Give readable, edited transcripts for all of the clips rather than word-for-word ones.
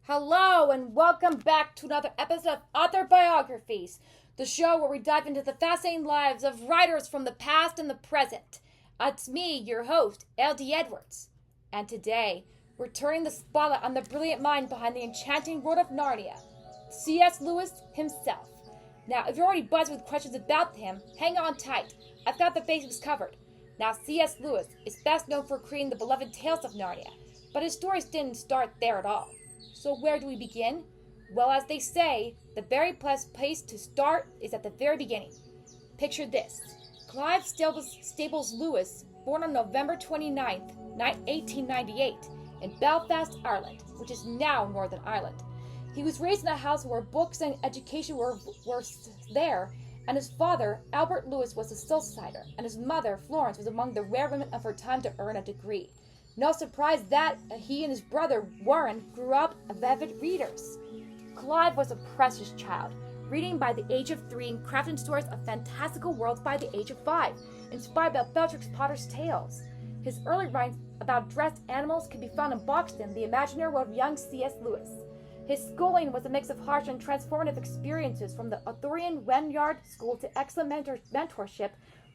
Hello and welcome back to another episode of Author Biographies, the show where we dive into the fascinating lives of writers from the past and the present. It's me, your host, L.D.E. Edwards, and today we're turning the spotlight on the brilliant mind behind the enchanting world of Narnia, C.S. Lewis himself. Now, if you're already buzzed with questions about him, hang on tight. I've got the basics covered. Now, C.S. Lewis is best known for creating the beloved tales of Narnia, but his stories didn't start there at all. So where do we begin? Well, as they say, the very best place to start is at the very beginning. Picture this. Clive Staples Lewis, born on November 29th, 1898, in Belfast, Ireland, which is now Northern Ireland. He was raised in a house where books and education were there, and his father, Albert Lewis, was a socialiter, and his mother, Florence, was among the rare women of her time to earn a degree. No surprise that he and his brother, Warren, grew up avid readers. Clive was a precious child, reading by the age of 3 and crafting stories of fantastical worlds by the age of 5, inspired by Beatrix Potter's tales. His early writings about dressed animals can be found in Boxton, the imaginary world of young C.S. Lewis. His schooling was a mix of harsh and transformative experiences, from the Arthurian Wynyard School to excellent mentorship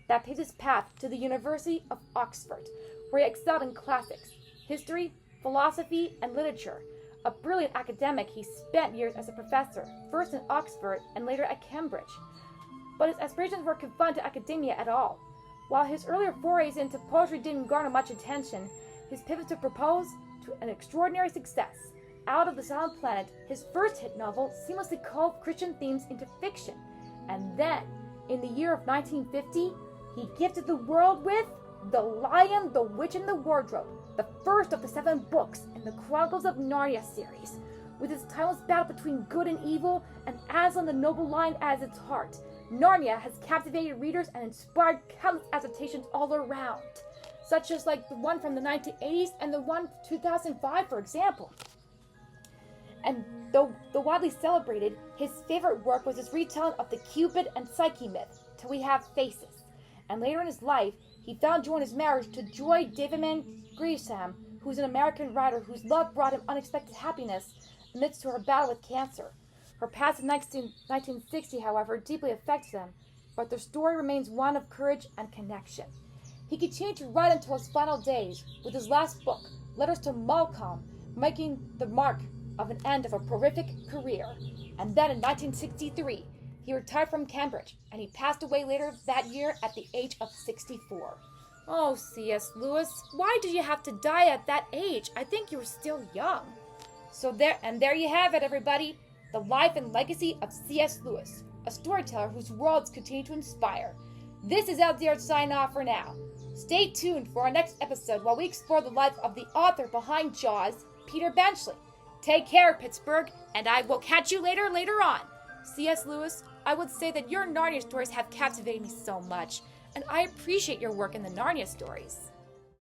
that paved his path to the University of Oxford, where he excelled in classics, history, philosophy, and literature. A brilliant academic, he spent years as a professor, first in Oxford and later at Cambridge. But his aspirations were confined to academia at all. While his earlier forays into poetry didn't garner much attention, his pivot to prose to an extraordinary success. Out of the Silent Planet, his first hit novel, seamlessly called Christian themes into fiction. And then, in the year of 1950, he gifted the world with The Lion, the Witch, and the Wardrobe, the first of the 7 books in the Chronicles of Narnia series. With its timeless battle between good and evil, and Aslan the Noble Lion as its heart, Narnia has captivated readers and inspired countless adaptations all around, such as like the one from the 1980s and the one 2005, for example. And though widely celebrated, his favorite work was his retelling of the Cupid and Psyche myth, Till We Have Faces. And later in his life, he found joy in his marriage to Joy Davidman Grisham, who's an American writer whose love brought him unexpected happiness amidst her battle with cancer. Her past in 1960, however, deeply affected him, but their story remains one of courage and connection. He continued to write until his final days, with his last book, Letters to Malcolm, making the mark of an end of a prolific career. And then in 1963, he retired from Cambridge, and he passed away later that year at the age of 64. Oh, C.S. Lewis, why did you have to die at that age? I think you were still young. So there you have it, everybody. The life and legacy of C.S. Lewis, a storyteller whose worlds continue to inspire. This is L.D.E. signing off for now. Stay tuned for our next episode while we explore the life of the author behind Jaws, Peter Benchley. Take care, Pittsburgh, and I will catch you later on. C.S. Lewis, I would say that your Narnia stories have captivated me so much, and I appreciate your work in the Narnia stories.